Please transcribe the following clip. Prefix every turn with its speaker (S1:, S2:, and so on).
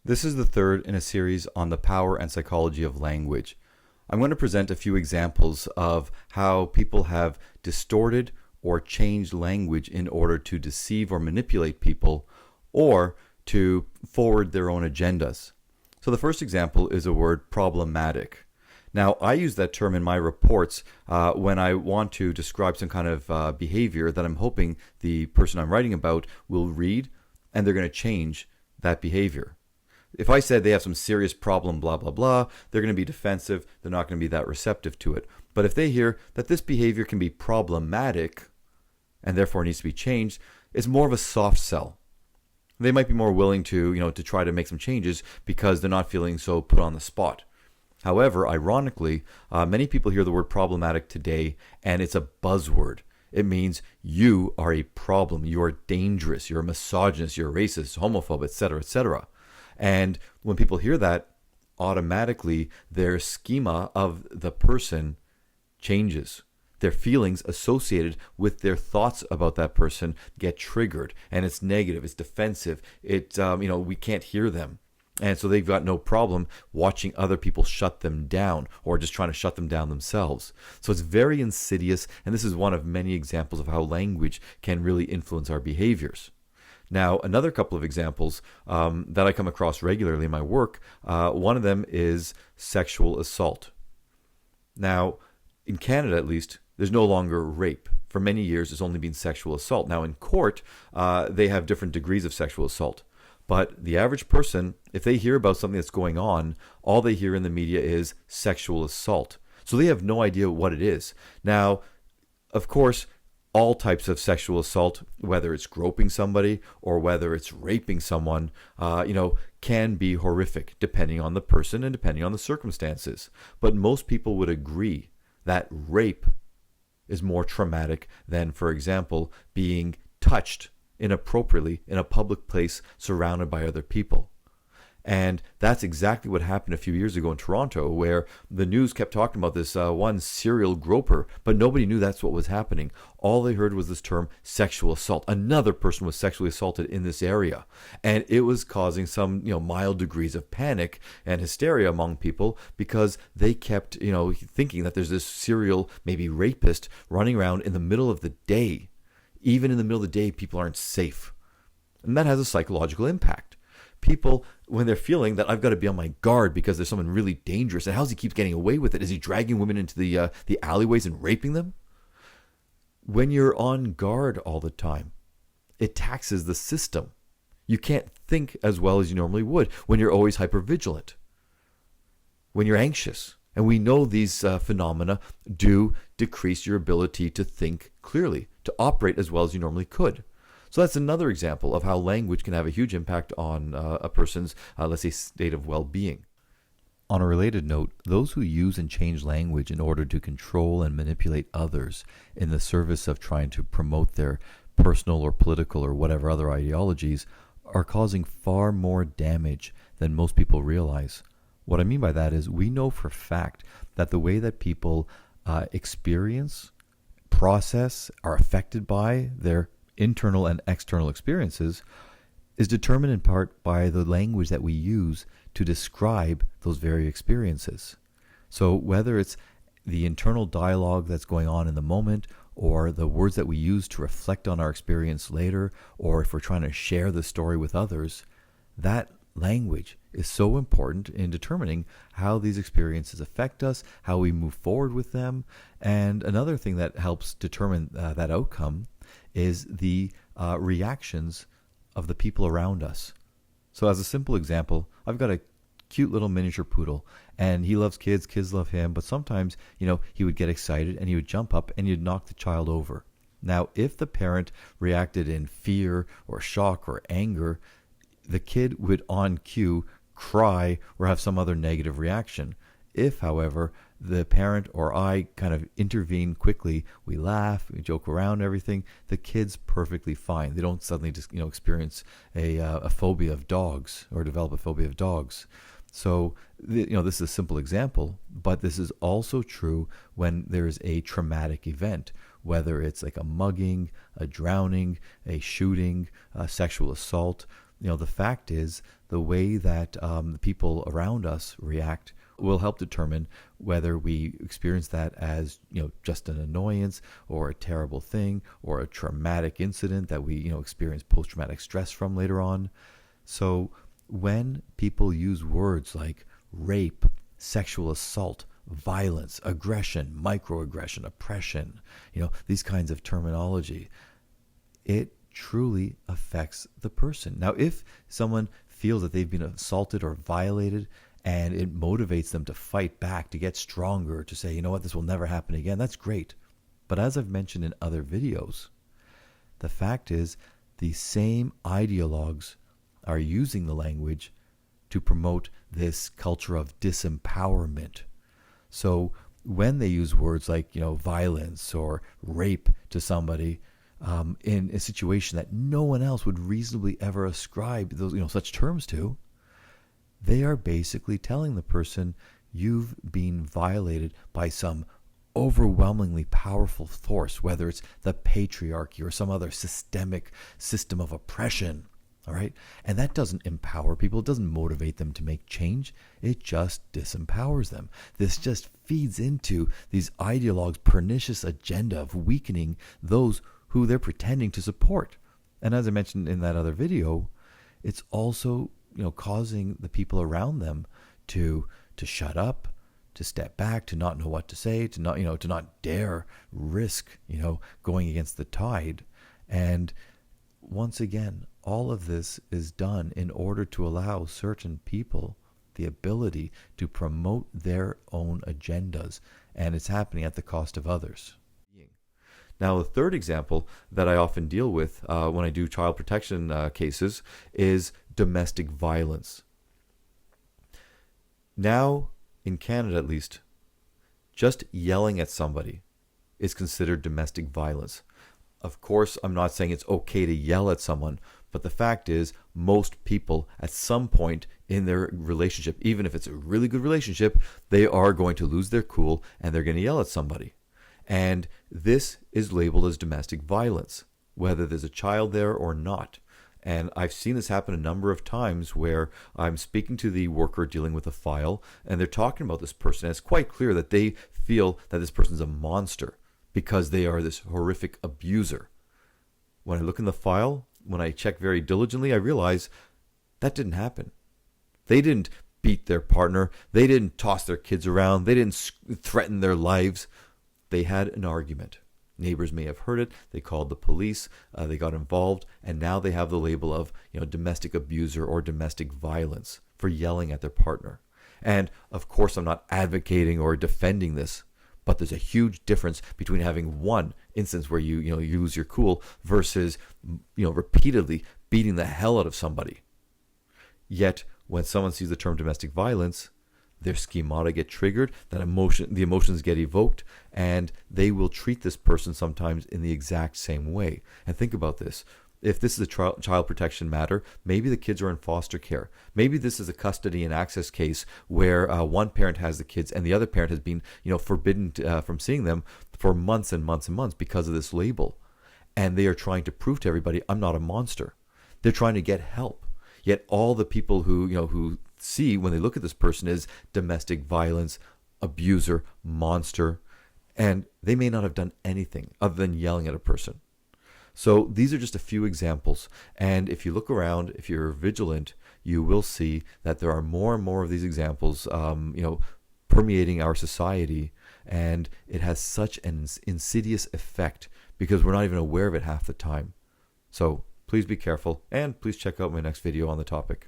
S1: This is the third in a series on the power and psychology of language. I'm going to present a few examples of how people have distorted or changed language in order to deceive or manipulate people or to forward their own agendas. So the first example is the word problematic. Now, I use that term in my reports when I want to describe some kind of behavior that I'm hoping the person I'm writing about will read, and they're going to change that behavior. If I said they have some serious problem, blah, blah, blah, they're going to be defensive. They're not going to be that receptive to it. But if they hear that this behavior can be problematic and therefore needs to be changed, it's more of a soft sell. They might be more willing to try to make some changes because they're not feeling so put on the spot. However, ironically, many people hear the word problematic today and it's a buzzword. It means you are a problem, you are dangerous, you're a misogynist, you're a racist, homophobe, etc., etc. And when people hear that, automatically their schema of the person changes. Their feelings associated with their thoughts about that person get triggered, and it's negative, it's defensive. We can't hear them. And so they've got no problem watching other people shut them down or just trying to shut them down themselves. So it's very insidious, and this is one of many examples of how language can really influence our behaviors. Now, another couple of examples that I come across regularly in my work, one of them is sexual assault. Now, in Canada at least, there's no longer rape. For many years, it's only been sexual assault. Now, in court, they have different degrees of sexual assault. But the average person, if they hear about something that's going on, all they hear in the media is sexual assault. So they have no idea what it is. Now, of course, all types of sexual assault, whether it's groping somebody or whether it's raping someone, can be horrific depending on the person and depending on the circumstances. But most people would agree that rape is more traumatic than, for example, being touched inappropriately in a public place surrounded by other people. And that's exactly what happened a few years ago in Toronto, where the news kept talking about this one serial groper, but nobody knew that's what was happening. All they heard was this term sexual assault. Another person was sexually assaulted in this area. And it was causing some, mild degrees of panic and hysteria among people because they kept, thinking that there's this serial, maybe rapist running around in the middle of the day. Even in the middle of the day, people aren't safe. And that has a psychological impact. People, when they're feeling that I've got to be on my guard because there's someone really dangerous, and how's he keeps getting away with it? Is he dragging women into the alleyways and raping them? When you're on guard all the time, it taxes the system. You can't think as well as you normally would when you're always hypervigilant, when you're anxious. And we know these phenomena do decrease your ability to think clearly, to operate as well as you normally could. So that's another example of how language can have a huge impact on a person's, let's say, state of well-being. On a related note, those who use and change language in order to control and manipulate others in the service of trying to promote their personal or political or whatever other ideologies are causing far more damage than most people realize. What I mean by that is we know for a fact that the way that people experience, process, are affected by their internal and external experiences is determined in part by the language that we use to describe those very experiences. So whether it's the internal dialogue that's going on in the moment or the words that we use to reflect on our experience later, or if we're trying to share the story with others, that language is so important in determining how these experiences affect us, how we move forward with them. And another thing that helps determine that outcome is the reactions of the people around us. So as a simple example, I've got a cute little miniature poodle, and he loves kids, kids love him, but sometimes, he would get excited and he would jump up and he'd knock the child over. Now, if the parent reacted in fear or shock or anger, the kid would on cue cry or have some other negative reaction. If, however, the parent or I kind of intervene quickly, we laugh, we joke around, everything, the kid's perfectly fine. They don't suddenly just experience a phobia of dogs or develop a phobia of dogs. So this is a simple example, but this is also true when there's a traumatic event, whether it's like a mugging, a drowning, a shooting, a sexual assault. The fact is the way that the people around us react will help determine whether we experience that as, just an annoyance or a terrible thing or a traumatic incident that we, experience post-traumatic stress from later on. So when people use words like rape, sexual assault, violence, aggression, microaggression, oppression, these kinds of terminology, it truly affects the person. Now, if someone feels that they've been assaulted or violated and it motivates them to fight back, to get stronger, to say, you know what, this will never happen again, that's great. But as I've mentioned in other videos, the fact is the same ideologues are using the language to promote this culture of disempowerment. So when they use words like, violence or rape to somebody, in a situation that no one else would reasonably ever ascribe those, such terms to, they are basically telling the person you've been violated by some overwhelmingly powerful force, whether it's the patriarchy or some other systemic system of oppression. All right. And that doesn't empower people. It doesn't motivate them to make change. It just disempowers them. This just feeds into these ideologues' pernicious agenda of weakening those who they're pretending to support. And as I mentioned in that other video, it's also, causing the people around them to shut up, to step back, to not know what to say, to not dare risk, going against the tide. And once again, all of this is done in order to allow certain people the ability to promote their own agendas, and it's happening at the cost of others. Now, the third example that I often deal with when I do child protection cases is domestic violence. Now, in Canada at least, just yelling at somebody is considered domestic violence. Of course, I'm not saying it's okay to yell at someone, but the fact is most people at some point in their relationship, even if it's a really good relationship, they are going to lose their cool and they're going to yell at somebody. And this is labeled as domestic violence, whether there's a child there or not. And I've seen this happen a number of times where I'm speaking to the worker dealing with a file, and they're talking about this person. And it's quite clear that they feel that this person's a monster because they are this horrific abuser. When I look in the file, when I check very diligently, I realize that didn't happen. They didn't beat their partner. They didn't toss their kids around. They didn't threaten their lives. They had an argument. Neighbors may have heard it. They called the police. They got involved, and now they have the label of, domestic abuser or domestic violence for yelling at their partner. And of course, I'm not advocating or defending this, but there's a huge difference between having one instance where you lose your cool versus repeatedly beating the hell out of somebody. Yet, when someone sees the term domestic violence, their schemata get triggered, the emotions get evoked, and they will treat this person sometimes in the exact same way. And think about this. If this is a child protection matter, maybe the kids are in foster care. Maybe this is a custody and access case where one parent has the kids and the other parent has been, forbidden from seeing them for months and months and months because of this label. And they are trying to prove to everybody, I'm not a monster. They're trying to get help. Yet all the people who see when they look at this person is domestic violence, abuser, monster, and they may not have done anything other than yelling at a person. So these are just a few examples, and if you look around, if you're vigilant, you will see that there are more and more of these examples permeating our society, and it has such an insidious effect because we're not even aware of it half the time. So please be careful, and please check out my next video on the topic.